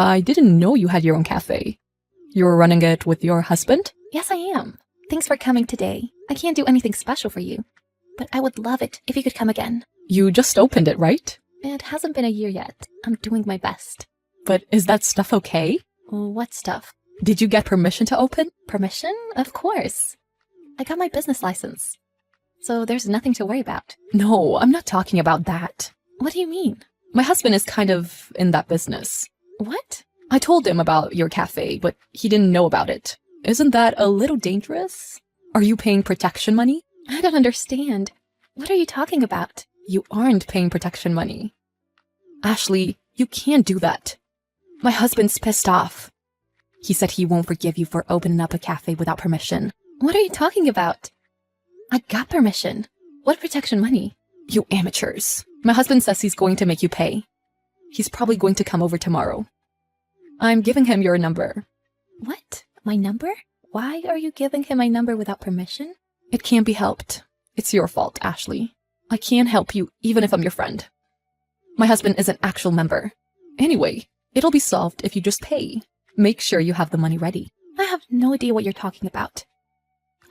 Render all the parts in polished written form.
I didn't know you had your own cafe. You're running it with your husband? Yes, I am. Thanks for coming today. I can't do anything special for you, but I would love it if you could come again. You just opened it, right? It hasn't been a year yet. I'm doing my best. But is that stuff okay? What stuff? Did you get permission to open? Permission? Of course. I got my business license. So there's nothing to worry about. No, I'm not talking about that. What do you mean? My husband is kind of in that business. What? I told him about your cafe, but he didn't know about it. Isn't that a little dangerous? Are you paying protection money? I don't understand. What are you talking about? You aren't paying protection money. Ashley, you can't do that. My husband's pissed off. He said he won't forgive you for opening up a cafe without permission. What are you talking about? I got permission. What protection money? You amateurs. My husband says he's going to make you pay. He's probably going to come over tomorrow. I'm giving him your number. What? My number? Why are you giving him my number without permission? It can't be helped. It's your fault, Ashley. I can't help you even if I'm your friend. My husband is an actual member. Anyway, it'll be solved if you just pay. Make sure you have the money ready. I have no idea what you're talking about.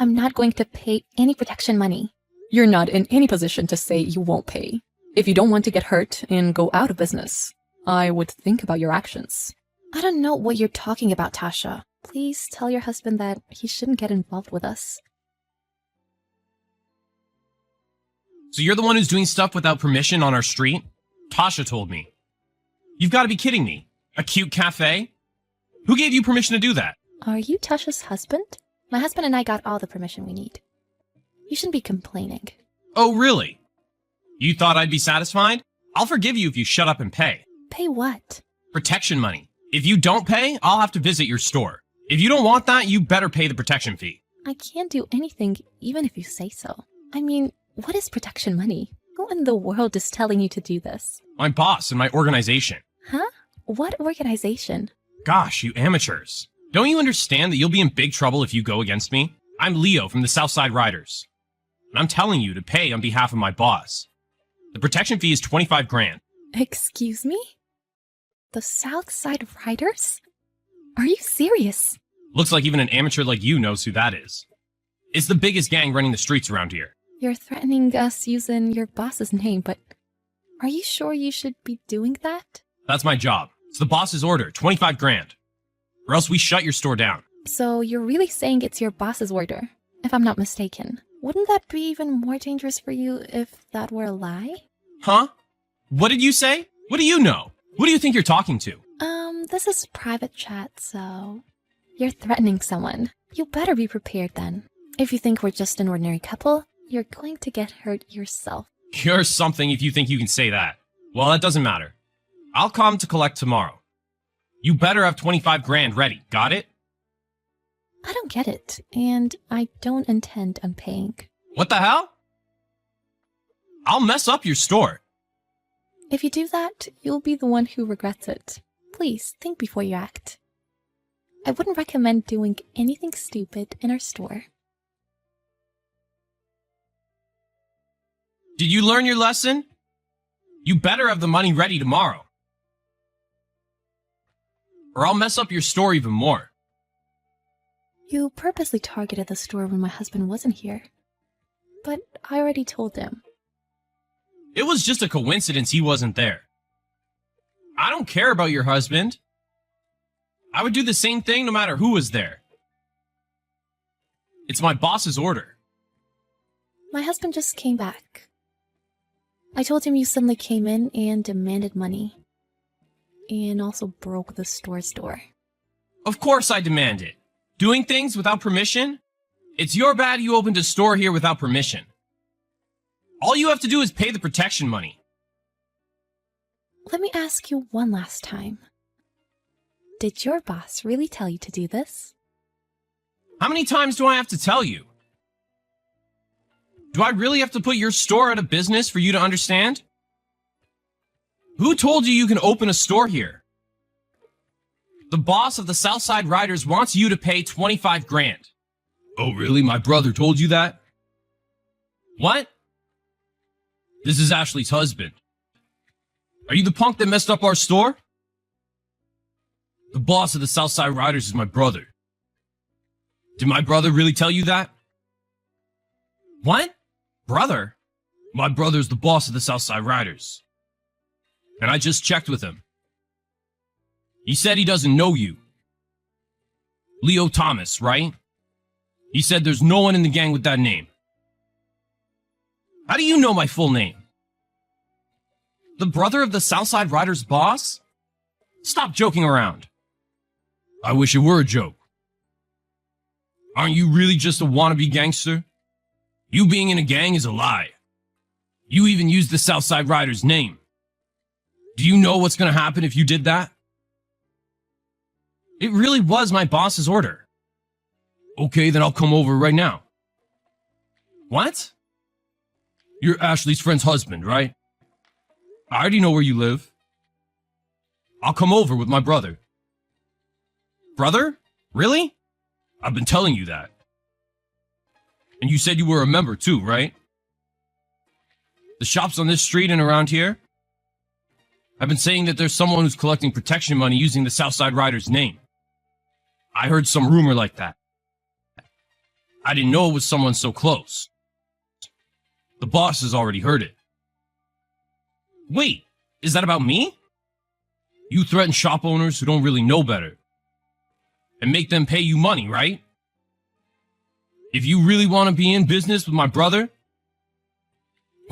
I'm not going to pay any protection money. You're not in any position to say you won't pay. If you don't want to get hurt and go out of business, I would think about your actions. I don't know what you're talking about, Tasha. Please tell your husband that he shouldn't get involved with us. So you're the one who's doing stuff without permission on our street? Tasha told me. You've got to be kidding me. A cute cafe? Who gave you permission to do that? Are you Tasha's husband? My husband and I got all the permission we need. You shouldn't be complaining. Oh, really? You thought I'd be satisfied? I'll forgive you if you shut up and pay. Pay what? Protection money. If you don't pay, I'll have to visit your store. If you don't want that, you better pay the protection fee. I can't do anything, even if you say so. I mean, what is protection money? Who in the world is telling you to do this? My boss and my organization. Huh? What organization? Gosh, you amateurs. Don't you understand that you'll be in big trouble if you go against me? I'm Leo from the Southside Riders. And I'm telling you to pay on behalf of my boss. The protection fee is 25 grand. Excuse me? The Southside Riders? Are you serious? Looks like even an amateur like you knows who that is. It's the biggest gang running the streets around here. You're threatening us using your boss's name, but are you sure you should be doing that? That's my job. It's the boss's order, 25 grand. Or else we shut your store down. So you're really saying it's your boss's order, if I'm not mistaken. Wouldn't that be even more dangerous for you if that were a lie? Huh? What did you say? What do you know? Who do you think you're talking to? This is private chat, so... You're threatening someone. You better be prepared then. If you think we're just an ordinary couple, you're going to get hurt yourself. You're something if you think you can say that. Well, that doesn't matter. I'll come to collect tomorrow. You better have 25 grand ready, got it? I don't get it, and I don't intend on paying. What the hell? I'll mess up your store. If you do that, you'll be the one who regrets it. Please, think before you act. I wouldn't recommend doing anything stupid in our store. Did you learn your lesson? You better have the money ready tomorrow. Or I'll mess up your store even more. You purposely targeted the store when my husband wasn't here. But I already told him. It was just a coincidence he wasn't there. I don't care about your husband. I would do the same thing no matter who was there. It's my boss's order. My husband just came back. I told him you suddenly came in and demanded money. And also broke the store's door. Of course I demand it. Doing things without permission? It's your bad you opened a store here without permission. All you have to do is pay the protection money. Let me ask you one last time. Did your boss really tell you to do this? How many times do I have to tell you? Do I really have to put your store out of business for you to understand? Who told you you can open a store here? The boss of the Southside Riders wants you to pay 25 grand. Oh, really? My brother told you that? What? This is Ashley's husband. Are you the punk that messed up our store? The boss of the Southside Riders is my brother. Did my brother really tell you that? What? Brother? My brother's the boss of the Southside Riders. And I just checked with him. He said he doesn't know you. Leo Thomas, right? He said there's no one in the gang with that name. How do you know my full name? The brother of the Southside Riders boss? Stop joking around. I wish it were a joke. Aren't you really just a wannabe gangster? You being in a gang is a lie. You even used the Southside Riders name. Do you know what's gonna happen if you did that? It really was my boss's order. Okay, then I'll come over right now. What? You're Ashley's friend's husband, right? I already know where you live. I'll come over with my brother. Brother? Really? I've been telling you that. And you said you were a member too, right? The shops on this street and around here? I've been saying that there's someone who's collecting protection money using the Southside Riders name. I heard some rumor like that. I didn't know it was someone so close. The boss has already heard it. Wait, is that about me? You threaten shop owners who don't really know better and make them pay you money, right? If you really want to be in business with my brother,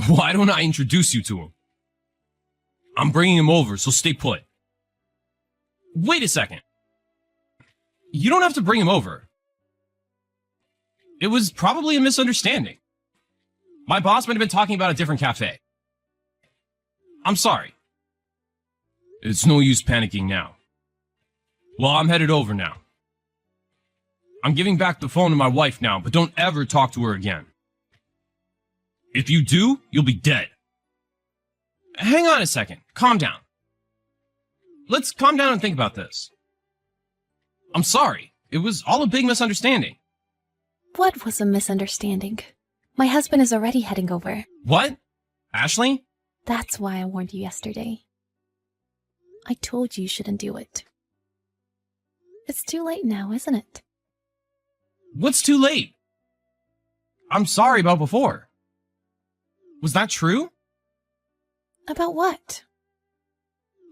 why don't I introduce you to him? I'm bringing him over, so stay put. Wait a second. You don't have to bring him over. It was probably a misunderstanding. My boss might have been talking about a different cafe. I'm sorry. It's no use panicking now. Well, I'm headed over now. I'm giving back the phone to my wife now, but don't ever talk to her again. If you do, you'll be dead. Hang on a second. Calm down. Let's calm down and think about this. I'm sorry. It was all a big misunderstanding. What was a misunderstanding? My husband is already heading over. What? Ashley? That's why I warned you yesterday. I told you shouldn't do it. It's too late now, isn't it? What's too late? I'm sorry about before. Was that true? About what?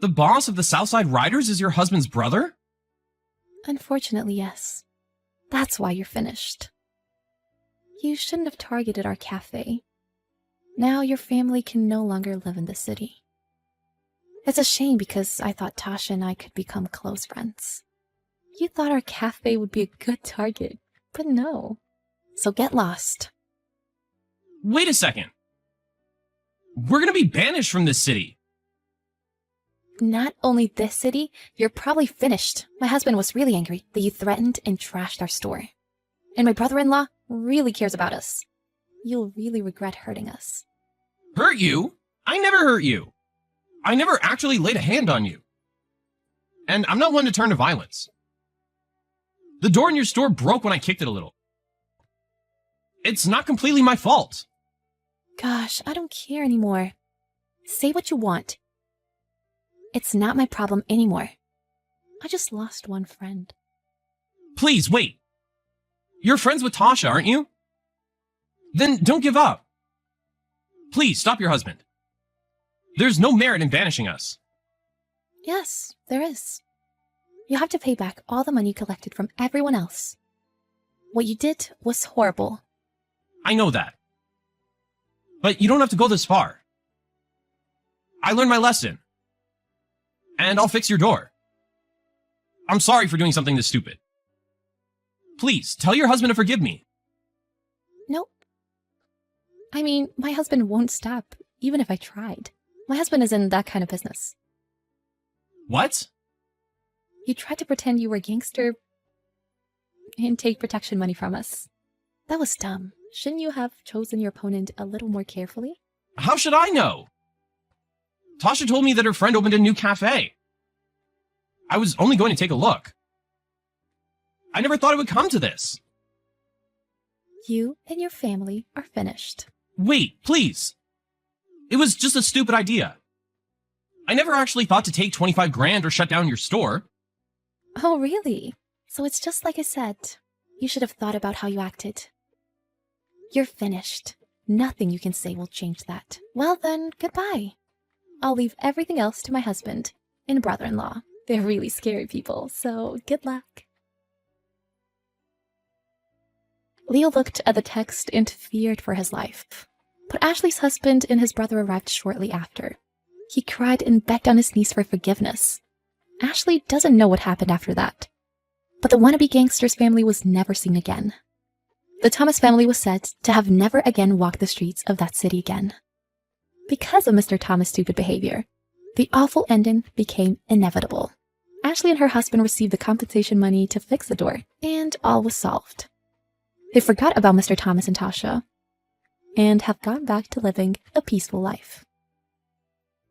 The boss of the Southside Riders is your husband's brother? Unfortunately, yes. That's why you're finished. You shouldn't have targeted our cafe. Now your family can no longer live in the city. It's a shame because I thought Tasha and I could become close friends. You thought our cafe would be a good target, but no. So get lost. Wait a second. We're gonna be banished from this city. Not only this city, you're probably finished. My husband was really angry that you threatened and trashed our store. And my brother-in-law really cares about us. You'll really regret hurting us. Hurt you? I never hurt you. I never actually laid a hand on you. And I'm not one to turn to violence. The door in your store broke when I kicked it a little. It's not completely my fault. Gosh, I don't care anymore. Say what you want. It's not my problem anymore. I just lost one friend. Please, wait. You're friends with Tasha, aren't you? Then don't give up. Please, stop your husband. There's no merit in banishing us. Yes, there is. You have to pay back all the money collected from everyone else. What you did was horrible. I know that. But you don't have to go this far. I learned my lesson. And I'll fix your door. I'm sorry for doing something this stupid. Please, tell your husband to forgive me. Nope. I mean, my husband won't stop, even if I tried. My husband is in that kind of business. What? You tried to pretend you were a gangster and take protection money from us. That was dumb. Shouldn't you have chosen your opponent a little more carefully? How should I know? Tasha told me that her friend opened a new cafe. I was only going to take a look. I never thought it would come to this. You and your family are finished. Wait, please. It was just a stupid idea. I never actually thought to take 25 grand or shut down your store. Oh, really? So it's just like I said. You should have thought about how you acted. You're finished. Nothing you can say will change that. Well then, goodbye. I'll leave everything else to my husband and brother-in-law. They're really scary people, so good luck. Leo looked at the text and feared for his life. But Ashley's husband and his brother arrived shortly after. He cried and begged on his knees for forgiveness. Ashley doesn't know what happened after that. But the wannabe gangster's family was never seen again. The Thomas family was said to have never again walked the streets of that city again. Because of Mr. Thomas' stupid behavior, the awful ending became inevitable. Ashley and her husband received the compensation money to fix the door, and all was solved. They forgot about Mr. Thomas and Tasha, and have gone back to living a peaceful life.